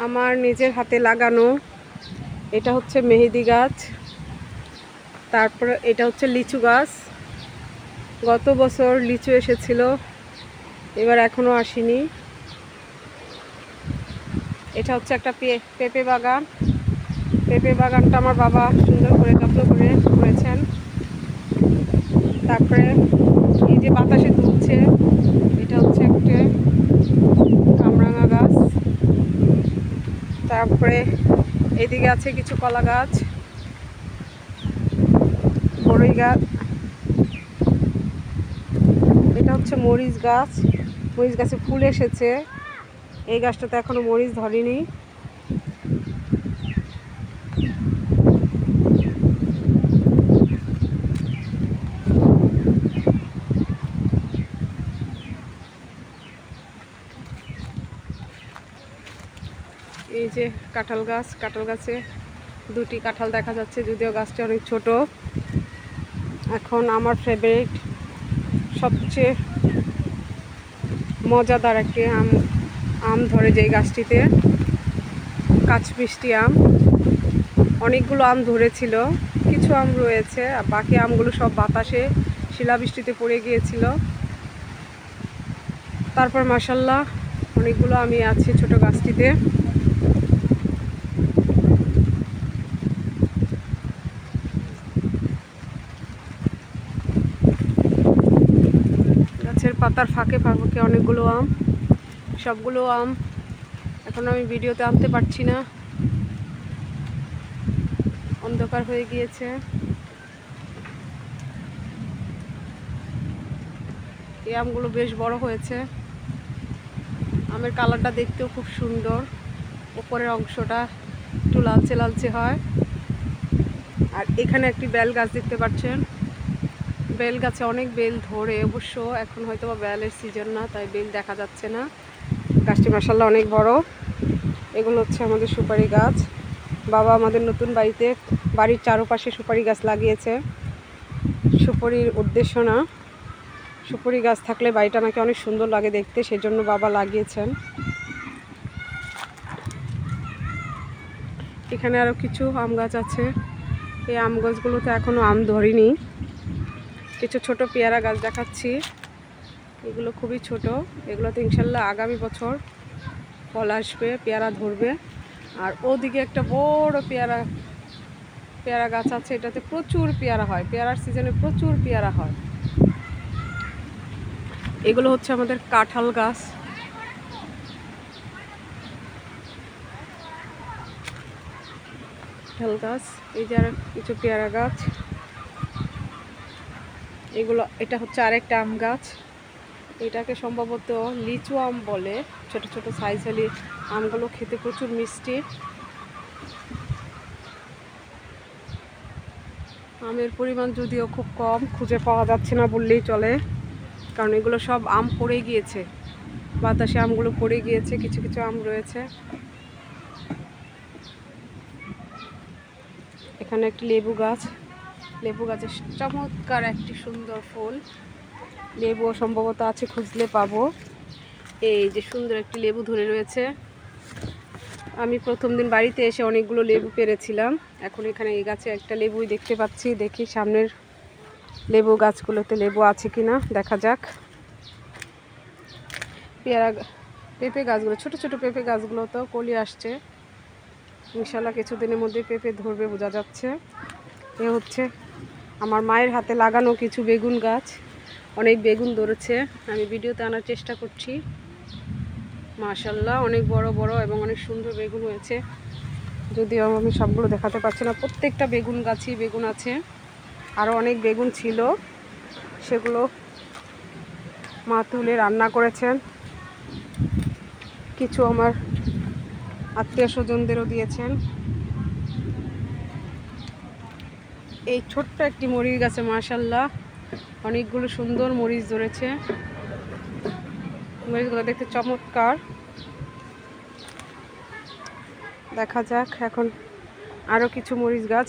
আমার নিজের হাতে লাগানো এটা হচ্ছে মেহেদি গাছ, তারপরে এটা হচ্ছে লিচু গাছ। গত বছর লিচু এসেছিল, এবার এখনো আসেনি। এটা হচ্ছে একটা পেঁপে বাগান। পেঁপে বাগানটা আমার বাবা সুন্দর করে যত্ন করে করেছেন। তারপরে এই যে বাতাসে দুলছে, এটা হচ্ছে একটা কামরাঙা গাছ। তারপরে এদিকে আছে কিছু কলা গাছ, বড়ই গাছ। এটা হচ্ছে মরিচ গাছ। মরিচ গাছে ফুল এসেছে। এই গাছটাতে এখনো মরিচ ধরেনি। এই যে কাঁঠাল গাছ, কাঁঠাল গাছে দুটি কাঁঠাল দেখা যাচ্ছে, যদিও গাছটা অনেক ছোট। এখন আমার ফেভারিট, সবচেয়ে মজাদার একটি আম ধরে যে গাছটিতে, কাঁচমিষ্টি আম। অনেকগুলো আম ধরেছিল, কিছু আম রয়েছে, আর বাকি আমগুলো সব বাতাসে শিলাবৃষ্টিতে পড়ে গিয়েছিল। তারপর মাশাআল্লাহ অনেকগুলো আমি আছে ছোট গাছটিতে। গাছের পাতার ফাঁকে ফাঁকে অনেকগুলো আম। সবগুলো আম এখন আমি ভিডিওতে আনতে পারছি না, অন্ধকার হয়ে গিয়েছে। এই আমগুলো বেশ বড় হয়েছে। আমের কালারটা দেখতেও খুব সুন্দর, উপরের অংশটা একটু লালচে লালচে হয়। আর এখানে একটি বেল গাছ দেখতে পাচ্ছেন। বেল গাছে অনেক বেল ধরে, অবশ্য এখন হয়তো বা বেলের সিজন না, তাই বেল দেখা যাচ্ছে না। গাছটি মাশাআল্লাহ অনেক বড়। এগুলো হচ্ছে আমাদের সুপারি গাছ। বাবা আমাদের নতুন বাড়ির চারপাশে সুপারি গাছ লাগিয়েছে। সুপারির উদ্দেশ্য না, সুপারি গাছ থাকলে বাড়িটা নাকি অনেক সুন্দর লাগে দেখতে, সেজন্য বাবা লাগিয়েছেন। এখানে আরও কিছু আম গাছ আছে। এই আম গাছগুলোতে এখনও আম ধরেনি। কিছু ছোট পেয়ারা গাছ দেখাচ্ছি, এগুলো খুবই ছোট। এগুলোতে ইনশাল্লাহ আগামী বছর ফল আসবে, পেয়ারা ধরবে। আর ওদিকে একটা বড় পেয়ারা গাছ আছে, এটাতে প্রচুর পেয়ারা হয়, পেয়ারার সিজনে প্রচুর পেয়ারা হয়। এগুলো হচ্ছে আমাদের কাঁঠাল গাছ। কাঁঠাল গাছ, এই যে আর কিছু পেয়ারা গাছ। এটা হচ্ছে আরেকটা আম গাছ। এটাকে সম্ভবত লিচু আম বলে। ছোট ছোট সাইজের আমগুলো খেতে প্রচুর মিষ্টি। আমের পরিমাণ যদিও খুব কম, খুঁজে পাওয়া যাচ্ছে না বললেই চলে, কারণ এগুলো সব আম পড়ে গিয়েছে, বাতাসে আমগুলো পড়ে গিয়েছে। কিছু কিছু আম রয়েছে। এখানে একটি লেবু গাছ। লেবু গাছের চমৎকার একটি সুন্দর ফুল। লেবু সম্ভবত আছে, খুঁজলে পাবো। এই যে সুন্দর একটি লেবু ধরে রয়েছে। আমি প্রথম দিন বাড়িতে এসে অনেকগুলো লেবু পেরেছিলাম। এখন এখানে এই গাছে একটা লেবুই দেখতে পাচ্ছি। দেখি সামনের লেবু গাছগুলোতে লেবু আছে কিনা, দেখা যাক। পেঁপে গাছগুলো, ছোট ছোট পেঁপে গাছগুলো তো কলি আসছে। ইনশাল্লাহ কিছুদিনের মধ্যে পেঁপে ধরবে, বোঝা যাচ্ছে। এ হচ্ছে আমার মায়ের হাতে লাগানো কিছু বেগুন গাছ। অনেক বেগুন ধরেছে, আমি ভিডিওতে আনার চেষ্টা করছি। মাশাআল্লাহ অনেক বড় বড় এবং অনেক সুন্দর বেগুন হয়েছে, যদিও আমি সবগুলো দেখাতে পারছি না। প্রত্যেকটা বেগুন গাছই বেগুন আছে। আরও অনেক বেগুন ছিল, সেগুলো মা তুলে রান্না করেছেন। কিছু আমার আত্মীয় স্বজনদেরও দিয়েছেন। এই ছোট্ট একটি মরিচ গাছে মাশাআল্লাহ অনেকগুলো সুন্দর মরিচ ধরেছে। মরিচগুলো দেখতে চমৎকার। দেখা যাক এখন আরও কিছু মরিচ গাছ।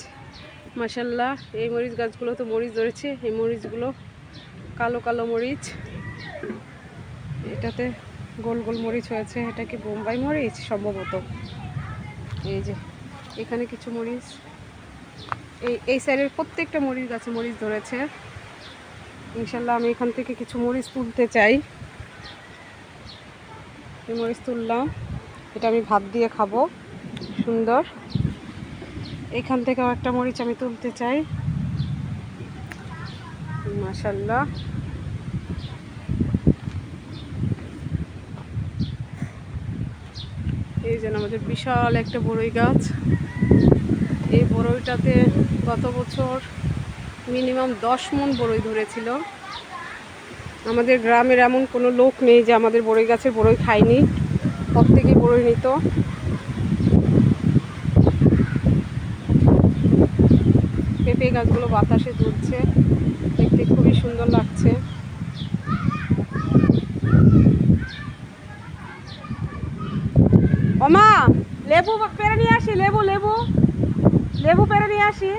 মাশাআল্লাহ এই মরিচ গাছগুলো তো মরিচ ধরেছে। এই মরিচগুলো কালো কালো মরিচ। এটাতে গোল গোল মরিচ হয়েছে, এটা কি বোম্বাই মরিচ সম্ভবত। এই যে এখানে কিছু মরিচ, এই সাইডের প্রত্যেকটা মরিচ গাছে মরিচ ধরেছে। ইনশাল্লাহ আমি এখান থেকে কিছু মরিচ তুলতে চাই। এই মরিচ তুললাম, এটা আমি ভাত দিয়ে খাবো সুন্দর। এখান থেকেও একটা মরিচ আমি তুলতে চাই। মাশাআল্লাহ, এই যে আমাদের বিশাল একটা বড়ই গাছ। এই বড়ইটাতে গত বছর মিনিমাম 10 মণ বড়ই ধরেছিল। আমাদের গ্রামের এমন কোনো লোক নেই যে আমাদের বড়ই গাছের বড়ই খায়নি, প্রত্যেকেই বড়ই নিত। পেঁপে গাছগুলো বাতাসে দুলছে, দেখতে খুবই সুন্দর লাগছে। ওমা লেবু পেরে নিয়ে আসি, লেবু পেরে নিয়ে আসি।